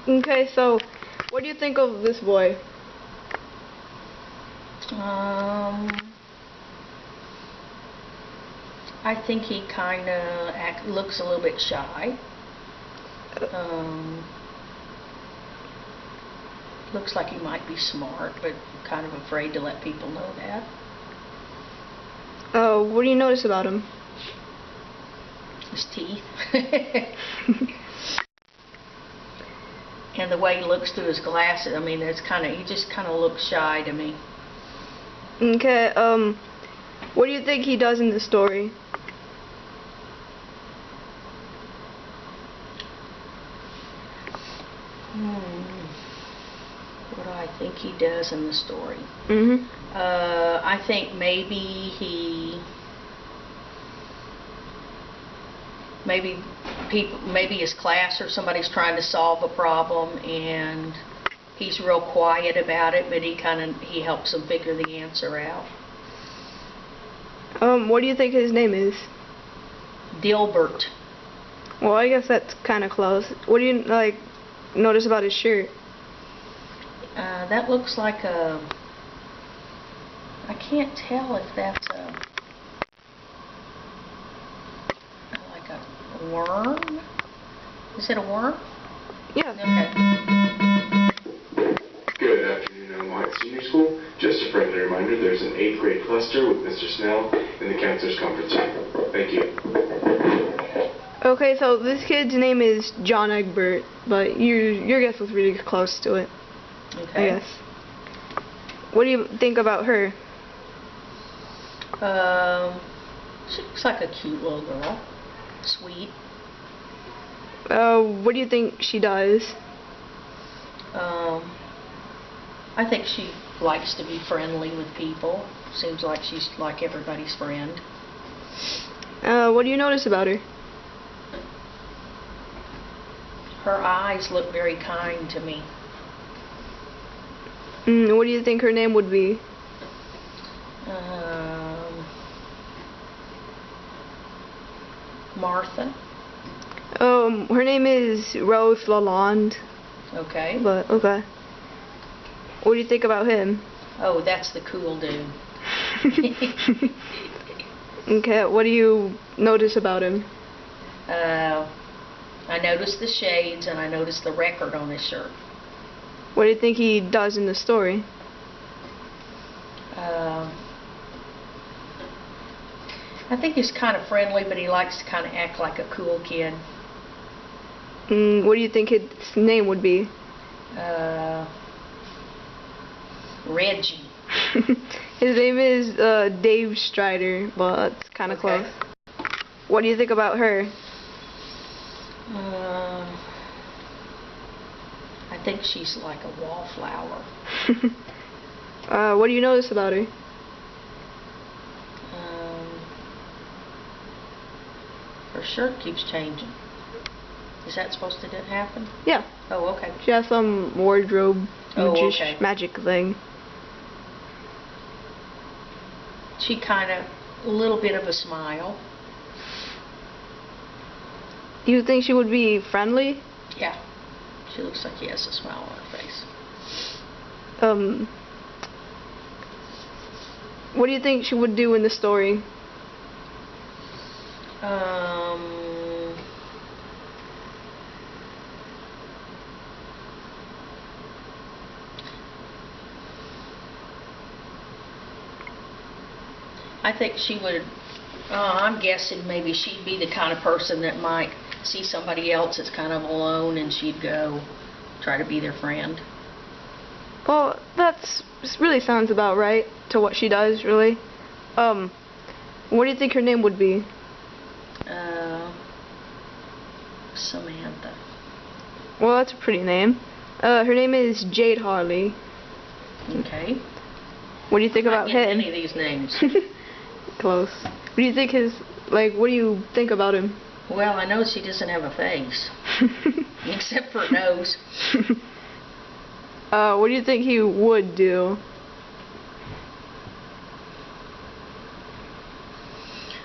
Okay, so what do you think of this boy? I think he kind of looks a little bit shy. Looks like he might be smart, but kind of afraid to let people know that. What do you notice about him? His teeth. And the way he looks through his glasses. I mean, he just kind of looks shy to me. Okay, what do you think he does in the story? What do I think he does in the story? I think maybe his class or somebody's trying to solve a problem and he's real quiet about it, but he helps them figure the answer out. What do you think his name is? Dilbert. Well, I guess that's kind of close. What do you notice about his shirt? That looks like I can't tell if that's like a worm. Is it a worm? Yeah. Okay. Good afternoon, White Senior School. Just a friendly reminder, there's an 8th grade cluster with Mr. Snell in the counselor's conference room. Thank you. Okay, so this kid's name is John Egbert, but your guess was really close to it. Okay. I guess. What do you think about her? She looks like a cute little girl. Sweet. What do you think she does? I think she likes to be friendly with people. Seems like she's like everybody's friend. What do you notice about her? Her eyes look very kind to me. What do you think her name would be? Martha. Her name is Rose Lalonde. Okay. But, okay. What do you think about him? Oh, that's the cool dude. Okay, what do you notice about him? I noticed the shades and I noticed the record on his shirt. What do you think he does in the story? I think he's kind of friendly, but he likes to kind of act like a cool kid. What do you think his name would be? Reggie. His name is Dave Strider, but it's kind of close. What do you think about her? I think she's like a wallflower. What do you notice about her? Her shirt keeps changing. Is that supposed to happen? Yeah. Oh, okay. She has some wardrobe magic thing. She kind of, a little bit of a smile. Do you think she would be friendly? Yeah. She looks like she has a smile on her face. What do you think she would do in the story? I think she would, I'm guessing maybe she'd be the kind of person that might see somebody else that's kind of alone and she'd go try to be their friend. Well, this really sounds about right to what she does, really. What do you think her name would be? Samantha. Well, that's a pretty name. Her name is Jade Harley. Okay. What do you think about him? Any of these names? Close. What do you think what do you think about him? Well, I know she doesn't have a face. Except for a nose. What do you think he would do?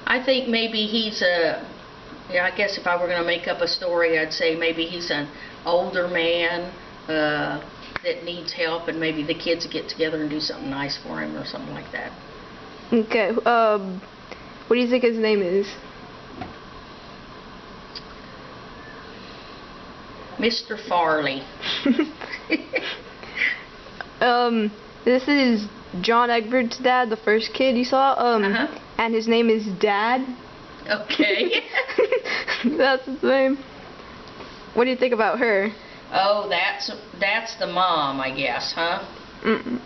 I think maybe he's I guess if I were going to make up a story, I'd say maybe he's an older man that needs help, and maybe the kids get together and do something nice for him or something like that. Okay. What do you think his name is? Mr. Farley. This is John Egbert's dad, the first kid you saw. And his name is Dad. Okay. That's his name. What do you think about her? Oh, that's the mom, I guess, huh?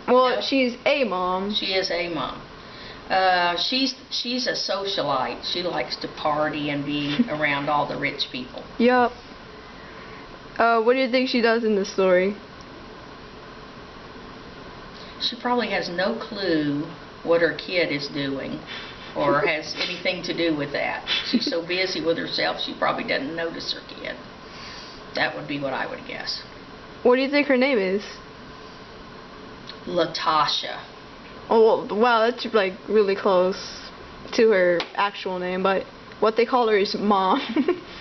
Well, No. she's a mom. She is a mom. She's a socialite. She likes to party and be around all the rich people. Yup. What do you think she does in the story? She probably has no clue what her kid is doing or has anything to do with that. She's so busy with herself, she probably doesn't notice her kid. That would be what I would guess. What do you think her name is? Latasha. Oh, wow, that's like really close to her actual name, but what they call her is Mom.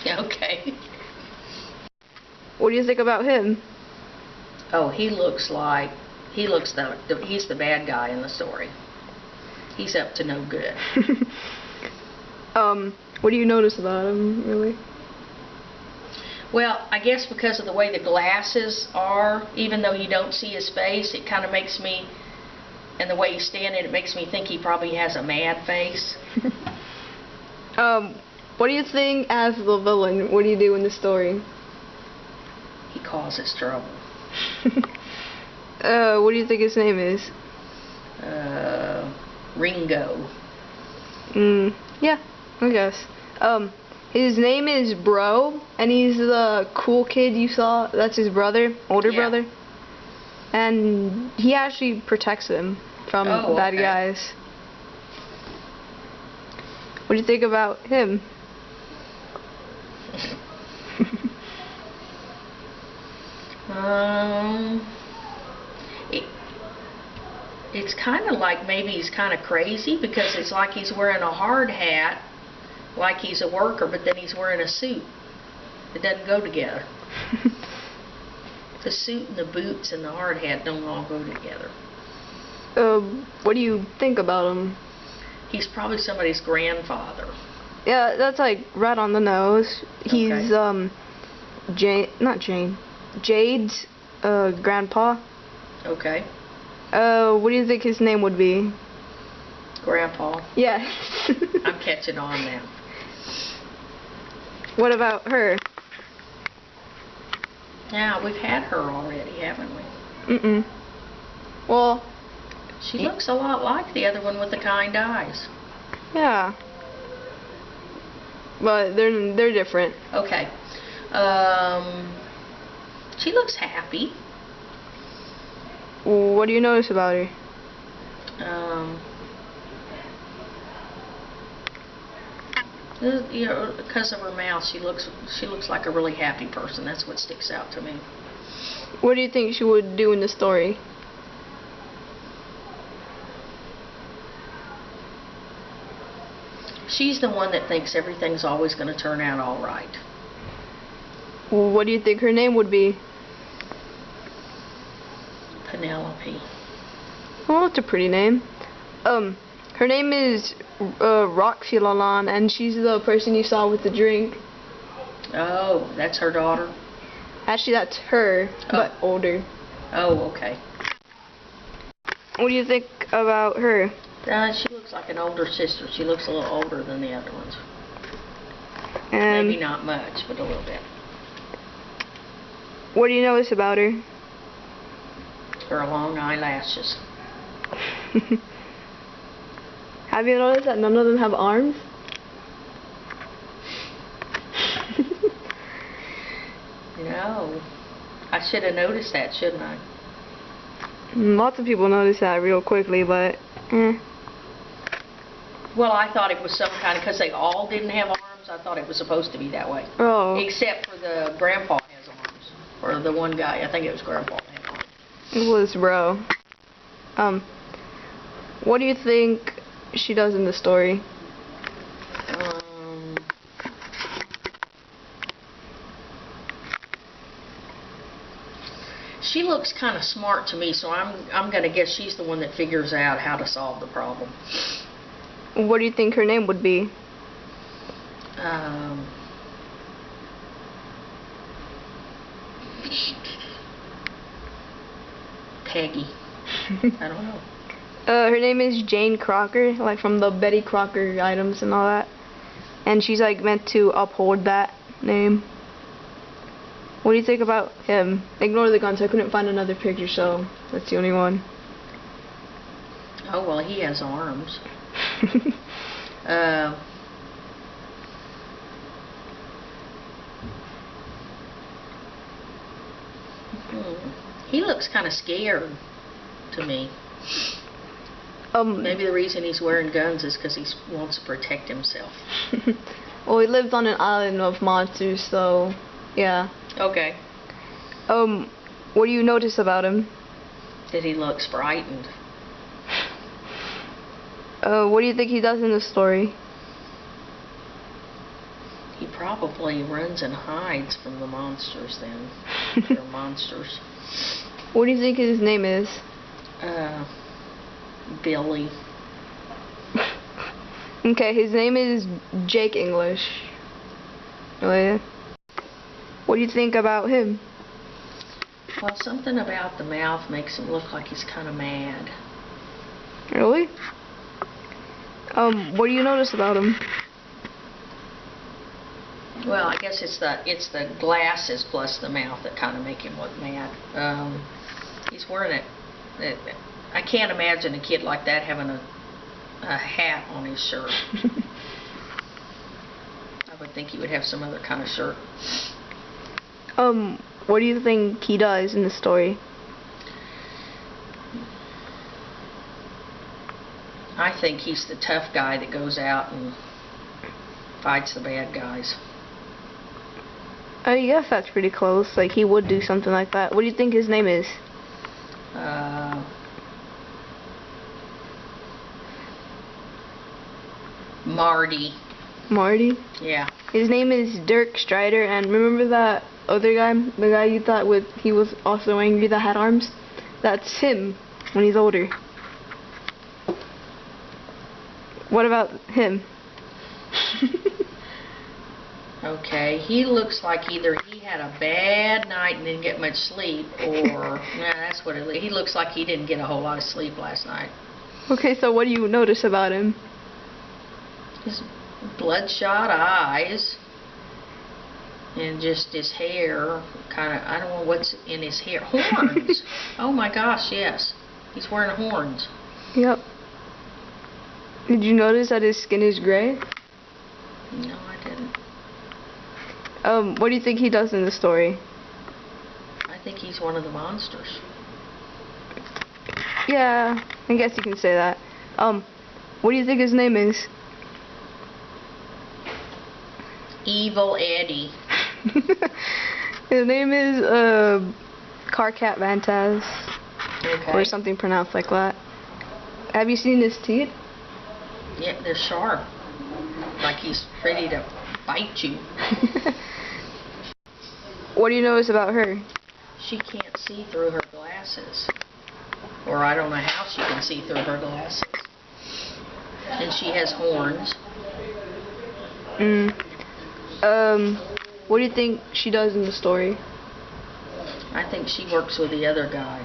Okay. What do you think about him? Oh, he's the bad guy in the story. He's up to no good. What do you notice about him, really? Well, I guess because of the way the glasses are, even though you don't see his face, it kind of makes me, and the way he's standing, it makes me think he probably has a mad face. What do you think as the villain? What do you do in the story? He causes trouble. What do you think his name is? Ringo. Yeah, I guess. His name is Bro, and he's the cool kid you saw. That's his brother, older brother. And he actually protects him from bad guys. What do you think about him? It's kind of like maybe he's kind of crazy because it's like he's wearing a hard hat, like he's a worker, but then he's wearing a suit. It doesn't go together. The suit and the boots and the hard hat don't all go together. What do you think about him? He's probably somebody's grandfather. Yeah, that's like right on the nose. He's Jade's grandpa. Okay. What do you think his name would be? Grandpa. Yes. I'm catching on now. What about her? Yeah, we've had her already, haven't we? Well, she looks a lot like the other one with the kind eyes. Yeah. But they're different. Okay. She looks happy. What do you notice about her? You know, because of her mouth, she looks like a really happy person. That's what sticks out to me. What do you think she would do in the story? She's the one that thinks everything's always going to turn out all right. What do you think her name would be? Penelope. Well, it's a pretty name. Her name is Roxy Lalonde, and she's the person you saw with the drink. Oh, that's her daughter? Actually, that's her, but older. Oh, okay. What do you think about her? She looks like an older sister. She looks a little older than the other ones. Maybe not much, but a little bit. What do you notice about her? Her long eyelashes. Have you noticed that none of them have arms? No. I should have noticed that, shouldn't I? Lots of people notice that real quickly, but Well, I thought it was some kind of, because they all didn't have arms, I thought it was supposed to be that way. Oh. Except for the grandpa has arms. Or the one guy, I think it was grandpa that had arms. It was Bro. What do you think she does in the story? She looks kind of smart to me, so I'm gonna guess she's the one that figures out how to solve the problem. What do you think her name would be? Peggy. I don't know. Her name is Jane Crocker, like from the Betty Crocker items and all that. And she's like meant to uphold that name. What do you think about him? Ignore the guns. I couldn't find another picture, so that's the only one. Oh, well, he has arms. He looks kind of scared to me. Maybe the reason he's wearing guns is because he wants to protect himself. Well, he lived on an island of monsters, so yeah. Okay. What do you notice about him? That he looks frightened. What do you think he does in the story? He probably runs and hides from the monsters then. They're monsters. What do you think his name is? Billy. Okay, his name is Jake English. Oh yeah. What do you think about him? Well, something about the mouth makes him look like he's kind of mad. Really? What do you notice about him? Well, I guess it's the glasses plus the mouth that kind of make him look mad. He's wearing it. I can't imagine a kid like that having a hat on his shirt. I would think he would have some other kind of shirt. What do you think he does in the story? I think he's the tough guy that goes out and fights the bad guys. I guess that's pretty close. Like, he would do something like that. What do you think his name is? Marty. Marty? Yeah. His name is Dirk Strider, and remember that other guy? The guy you thought he was also angry that had arms? That's him when he's older. What about him? Okay, he looks like either he had a bad night and didn't get much sleep, or that's what he looks like he didn't get a whole lot of sleep last night. Okay, so what do you notice about him? His bloodshot eyes and just his hair, kind of, I don't know what's in his hair. Horns. Oh my gosh, yes. He's wearing horns. Yep. Did you notice that his skin is gray? No, I didn't. What do you think he does in the story? I think he's one of the monsters. Yeah, I guess you can say that. What do you think his name is? Evil Eddie. His name is Carcat Vantaz. Okay. Or something pronounced like that. Have you seen his teeth? Yeah, they're sharp. Like he's ready to bite you. What do you notice about her? She can't see through her glasses. Or I don't know how she can see through her glasses. And she has horns. What do you think she does in the story? I think she works with the other guy.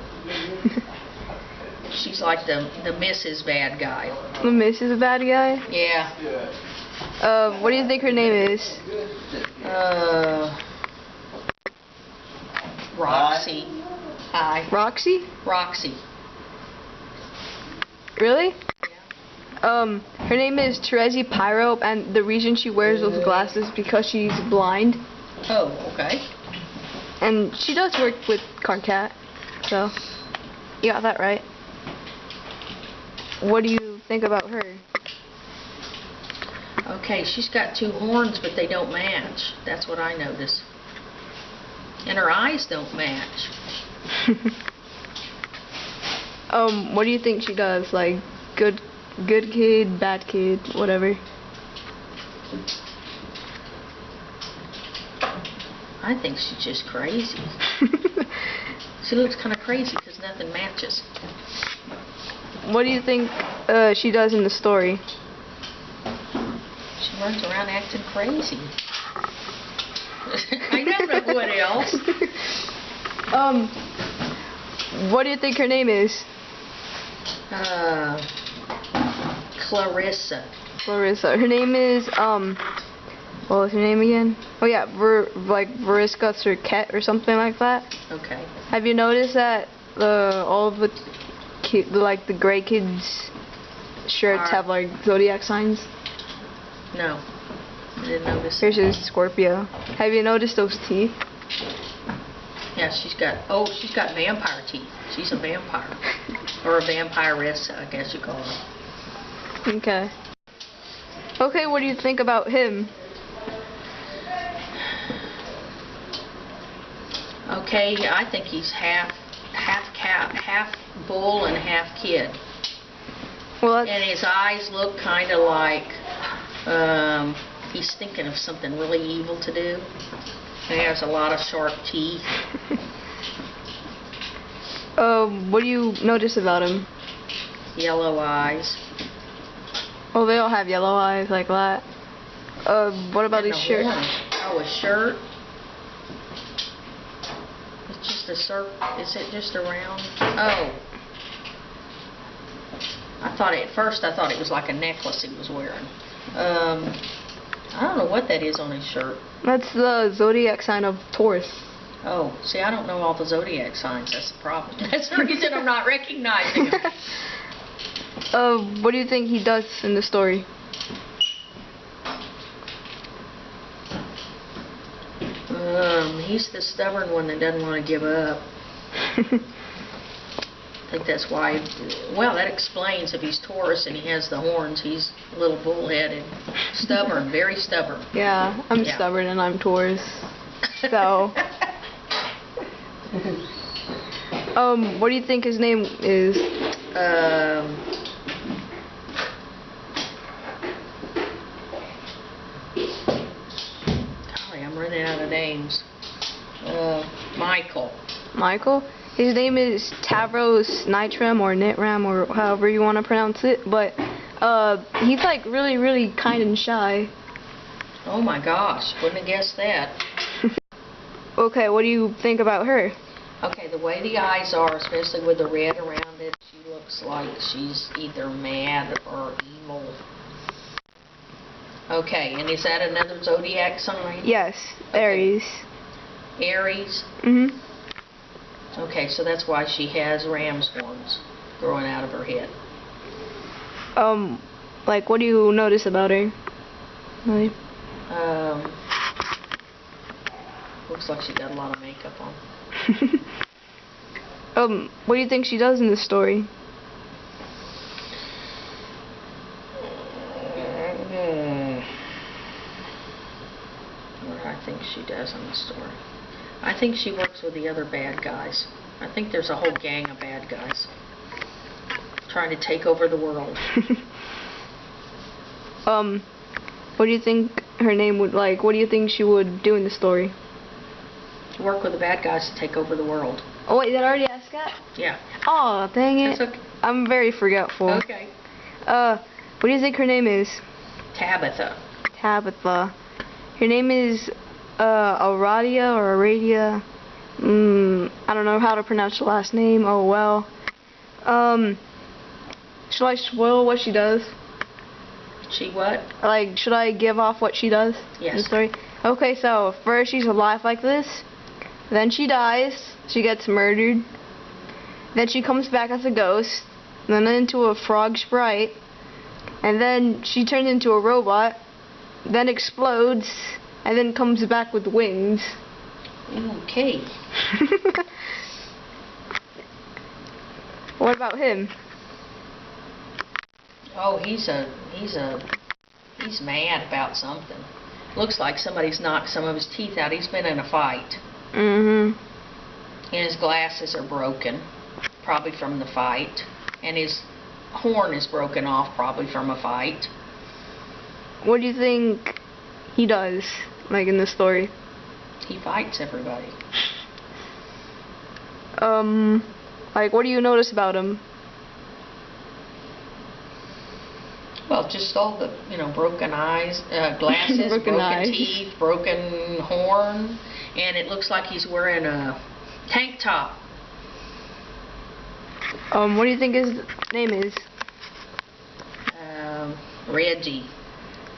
She's like the Mrs. Bad Guy. The Mrs. Bad Guy? Yeah. What do you think her name is? Roxy. Hi. Roxy? Roxy. Really? Yeah. Her name is Terezi Pyro, and the reason she wears those glasses is because she's blind. Oh, okay. And she does work with Carcat, so you got that right. What do you think about her? Okay, she's got two horns, but they don't match. That's what I noticed. And her eyes don't match. What do you think she does? Like, good kid, bad kid, whatever? I think she's just crazy. She looks kind of crazy because nothing matches. What do you think she does in the story? She runs around acting crazy. I don't know what else. What do you think her name is? Clarissa. Clarissa. Her name is, what was her name again? Oh yeah, Veriska Cirquette or something like that. Okay. Have you noticed that all of the the gray kids' shirts have like zodiac signs? No. I didn't notice. Here's is Scorpio. Have you noticed those teeth? Yeah, she's got vampire teeth. She's a vampire. Or a vampiress, I guess you call her. Okay. Okay, what do you think about him? Okay, I think he's half bull and half kid. Well, And his eyes look kind of like he's thinking of something really evil to do. And he has a lot of sharp teeth. What do you notice about him? Yellow eyes. Oh, they all have yellow eyes like that. What about his shirt? Oh, a shirt? It's just a circle. Is it just a round? Oh. At first I thought it was like a necklace he was wearing. I don't know what that is on his shirt. That's the zodiac sign of Taurus. Oh, see, I don't know all the zodiac signs. That's the problem. That's the reason I'm not recognizing him. What do you think he does in the story? He's the stubborn one that doesn't want to give up. I think that's why. Well, that explains if he's Taurus and he has the horns. He's a little bullheaded, stubborn, very stubborn. Yeah, I'm stubborn and I'm Taurus. So, what do you think his name is? Golly, I'm running out of names. Michael. Michael? His name is Tavros Nitram or Nitram or however you want to pronounce it, but he's like really, really kind and shy. Oh my gosh, wouldn't have guessed that. Okay, what do you think about her? Okay, the way the eyes are, especially with the red around it, she looks like she's either mad or evil. Okay, and is that another zodiac sign? Yes, Aries. Aries? Mhm. Okay, so that's why she has ram's horns growing out of her head. Like, what do you notice about her? Really? Looks like she got a lot of makeup on. What do you think she does in this story? What do I think she does in the story? I think she works with the other bad guys. I think there's a whole gang of bad guys trying to take over the world. What do you think her name would like? What do you think she would do in the story? Work with the bad guys to take over the world. Oh wait, did I already ask that? Yeah. Oh, dang it. That's okay. I'm very forgetful. Okay. What do you think her name is? Tabitha. Tabitha. Her name is Aradia or Aradia. I don't know how to pronounce the last name. Oh well. Should I spoil what she does? She what? Like, should I give off what she does? Yes. In the story? Okay, so first she's alive like this. Then she dies. She gets murdered. Then she comes back as a ghost. Then into a frog sprite. And then she turns into a robot. Then explodes. And then comes back with wings. Okay. What about him? Oh, he's mad about something. Looks like somebody's knocked some of his teeth out. He's been in a fight. Mm-hmm. And his glasses are broken, probably from the fight. And his horn is broken off, probably from a fight. What do you think he does, like in the story? He fights everybody. Like, what do you notice about him? Well, just all the, broken eyes, glasses, broken teeth, broken horn, and it looks like he's wearing a tank top. What do you think his name is? Reggie.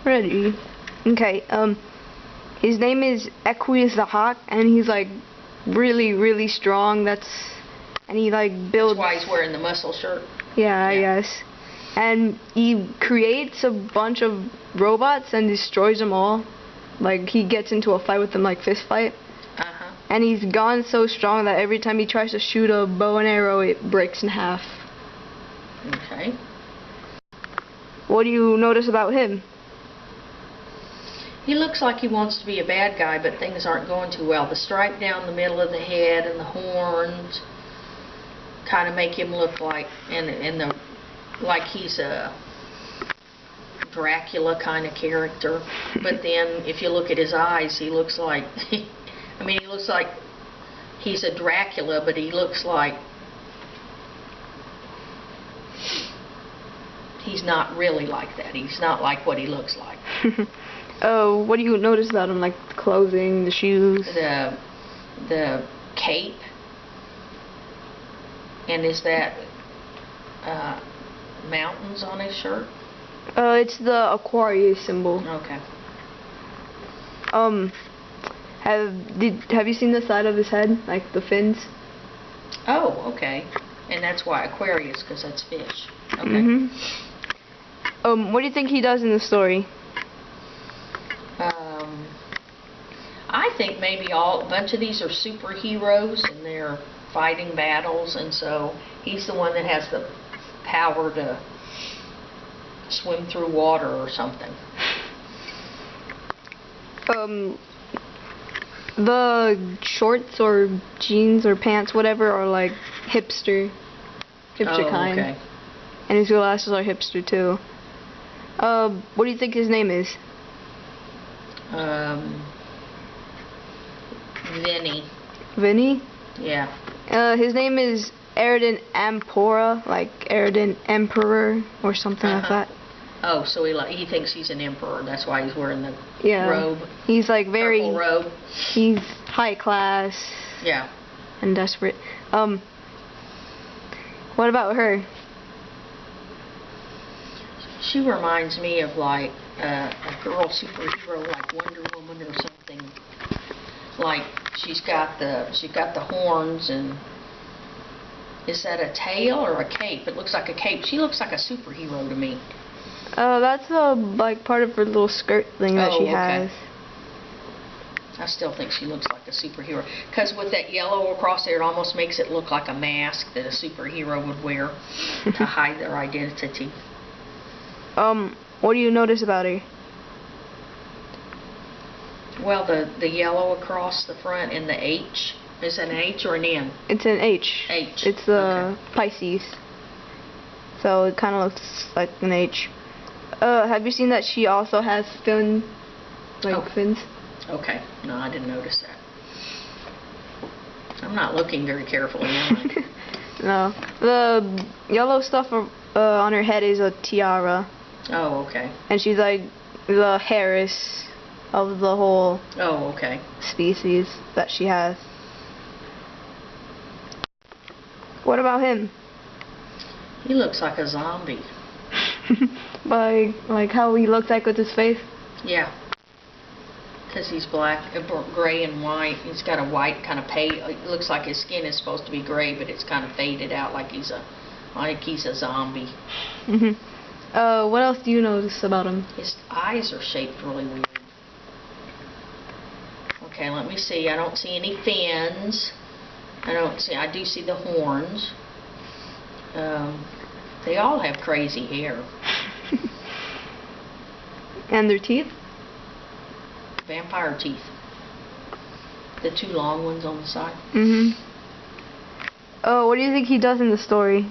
Reggie. Okay, his name is Equus the Hawk, and he's like really, really strong. And he like builds. That's why he's wearing the muscle shirt. Yeah, I guess. And he creates a bunch of robots and destroys them all. Like, he gets into a fight with them, like fist fight. Uh-huh. And he's gone so strong that every time he tries to shoot a bow and arrow, it breaks in half. Okay. What do you notice about him? He looks like he wants to be a bad guy, but things aren't going too well. The stripe down the middle of the head and the horns kind of make him look like, like he's a Dracula kind of character. But then if you look at his eyes, he looks like, he looks like he's a Dracula, but he looks like he's not really like that. He's not like what he looks like. Oh, what do you notice about him? Like the clothing, the shoes? The cape. And is that mountains on his shirt? It's the Aquarius symbol. Okay. Have you seen the side of his head, like the fins? Oh, okay. And that's why Aquarius, because that's fish. Okay. What do you think he does in the story? I think maybe a bunch of these are superheroes and they're fighting battles, and so he's the one that has the power to swim through water or something. The shorts or jeans or pants, whatever, are like hipster kind. Okay. And his glasses are hipster too. What do you think his name is? Vinny. Vinny? Yeah. His name is Eridan Ampora, like Eridan Emperor or something like that. Oh, so he thinks he's an emperor. That's why he's wearing the robe. He's like very purple robe. He's high class. Yeah. And desperate. What about her? She reminds me of like a girl superhero, like Wonder Woman or something. Like she's got the horns, and is that a tail or a cape? It looks like a cape. She looks like a superhero to me. That's like part of her little skirt thing that she has. I still think she looks like a superhero, because with that yellow across there, it almost makes it look like a mask that a superhero would wear to hide their identity. What do you notice about her? Well, the yellow across the front and the H. Is it an H or an N? It's an H. H. It's Pisces. So it kind of looks like an H. Have you seen that she also has fins? Fins? Okay. No, I didn't notice that. I'm not looking very carefully, am I? No. The yellow stuff on her head is a tiara. Oh, okay. And she's like the Harris of the whole species that she has. What about him? He looks like a zombie. Like how he looks like with his face? Yeah. Because he's black, gray and white. He's got a white kind of it looks like his skin is supposed to be gray, but it's kind of faded out like he's a zombie. What else do you notice about him? His eyes are shaped really weird. Okay, let me see. I don't see any fins. I do see the horns. They all have crazy hair. And their teeth? Vampire teeth. The two long ones on the side. Oh, what do you think he does in the story?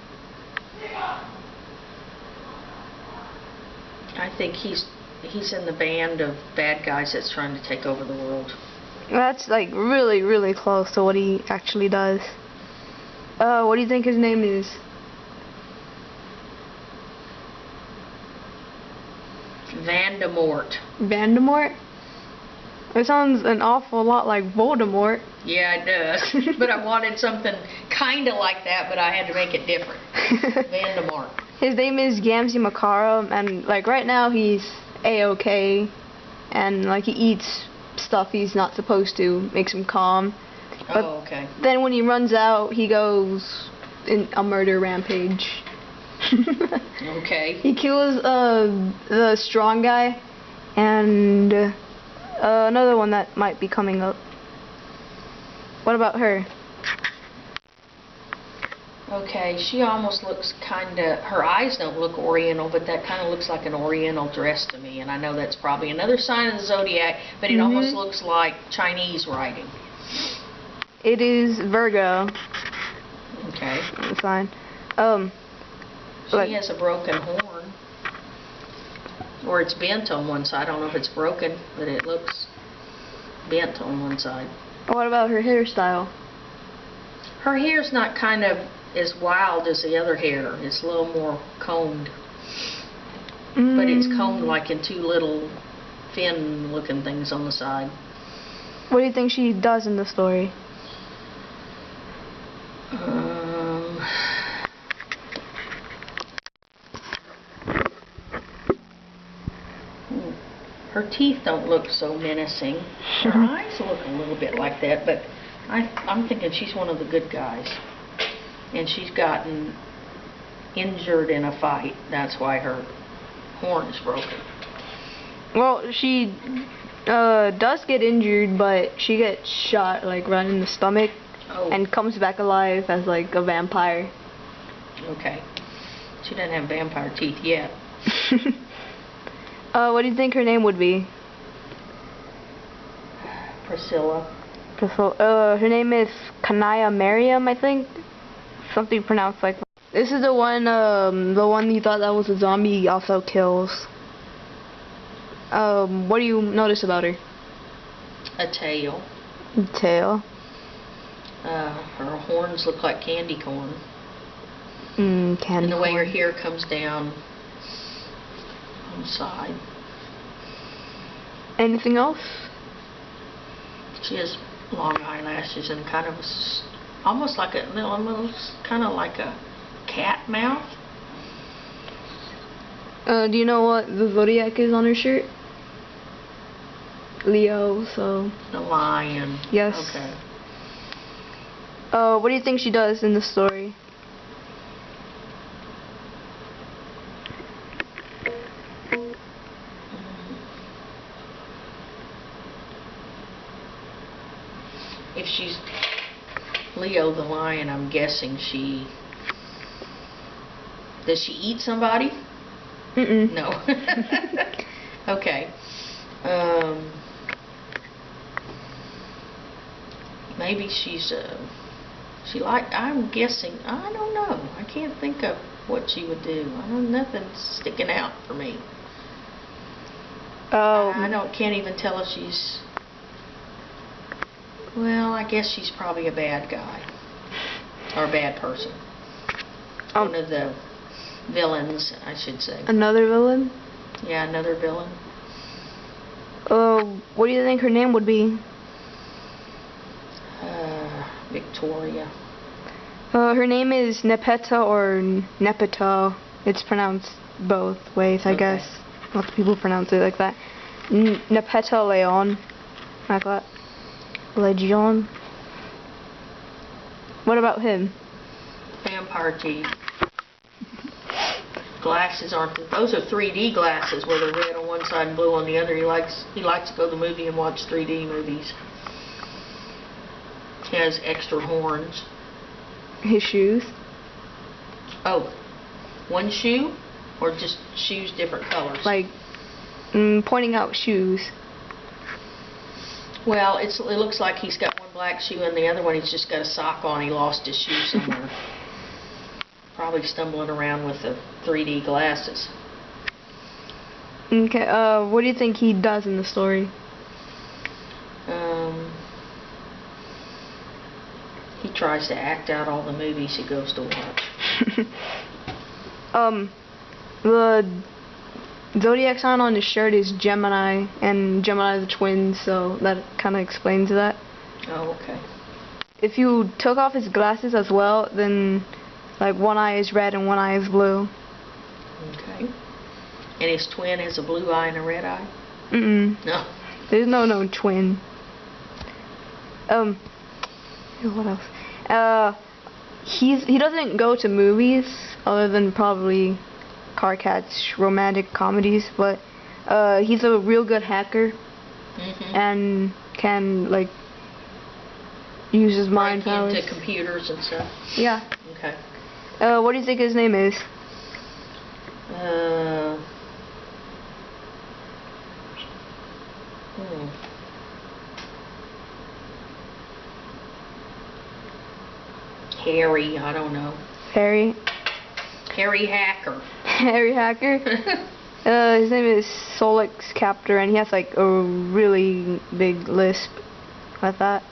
I think he's in the band of bad guys that's trying to take over the world. That's like really, really close to what he actually does. What do you think his name is? Vandemort. Vandemort? It sounds an awful lot like Voldemort. Yeah, it does. But I wanted something kind of like that, but I had to make it different. Vandemort. His name is Gamzee Makara, and like right now he's A-okay, and like he eats stuff he's not supposed to, makes him calm. But Oh, okay. then when he runs out, he goes in a murder rampage. Okay. He kills the strong guy and another one that might be coming up. What about her? Okay, she almost looks kinda, her eyes don't look oriental, but that kinda looks like an oriental dress to me, and I know that's probably another sign of the zodiac, but it almost looks like Chinese writing. It is Virgo. Okay. That's fine. She has a broken horn. Or it's bent on one side. I don't know if it's broken, but it looks bent on one side. What about her hairstyle? Her hair's not kind of as wild as the other hair. It's a little more combed. But it's combed like in two little fin looking things on the side. What do you think she does in the story? Her teeth don't look so menacing. Her eyes look a little bit like that, but I'm thinking she's one of the good guys. And she's gotten injured in a fight. That's why her horn is broken. Well, she does get injured, but she gets shot like right in the stomach and comes back alive as like a vampire. Okay. She doesn't have vampire teeth yet. What do you think her name would be? Priscilla. Her name is Kanaya Mariam, I think. Something pronounced like that. This is the one you thought that was a zombie he also kills. What do you notice about her? A tail. Tail. Her horns look like candy corn. Candy And the way her corn. hair comes down on the side. Anything else? She has long eyelashes and kind of almost like kind of like a cat mouth. Do you know what the zodiac is on her shirt? Leo, so. The lion. Yes. Okay. What do you think she does in the story? If she's Leo the lion, I'm guessing does she eat somebody? No. Okay. Maybe I'm guessing, I don't know. I can't think of what she would do. Nothing's sticking out for me. Can't even tell if she's, well, I guess she's probably a bad guy. Or a bad person. One of the villains, I should say. Another villain? Yeah, another villain. What do you think her name would be? Victoria. Her name is Nepeta or Nepeta. It's pronounced both ways, I guess. Lots of people pronounce it like that. Nepeta Leon. Like that. Legion. What about him? Vampire teeth. Glasses those are 3D glasses where they're red on one side and blue on the other. He likes to go to the movie and watch 3D movies. He has extra horns. His shoes? Oh, one shoe? Or just shoes different colors? Like, pointing out shoes. Well, it looks like he's got one black shoe and the other one he's just got a sock on. He lost his shoe somewhere. Probably stumbling around with the 3D glasses. Okay, what do you think he does in the story? He tries to act out all the movies he goes to watch. The zodiac sign on his shirt is Gemini, and Gemini are the twins, so that kind of explains that. Oh, okay. If you took off his glasses as well, then like one eye is red and one eye is blue. Okay. And his twin has a blue eye and a red eye? No. There's no twin. What else? He doesn't go to movies other than probably Car Cat's romantic comedies, but he's a real good hacker and can like use his mind powers. Into computers and stuff. Yeah. Okay. What do you think his name is? Harry, I don't know. Harry. Harry Hacker. Harry Hacker. His name is Solix Captor, and he has like a really big lisp. Like that.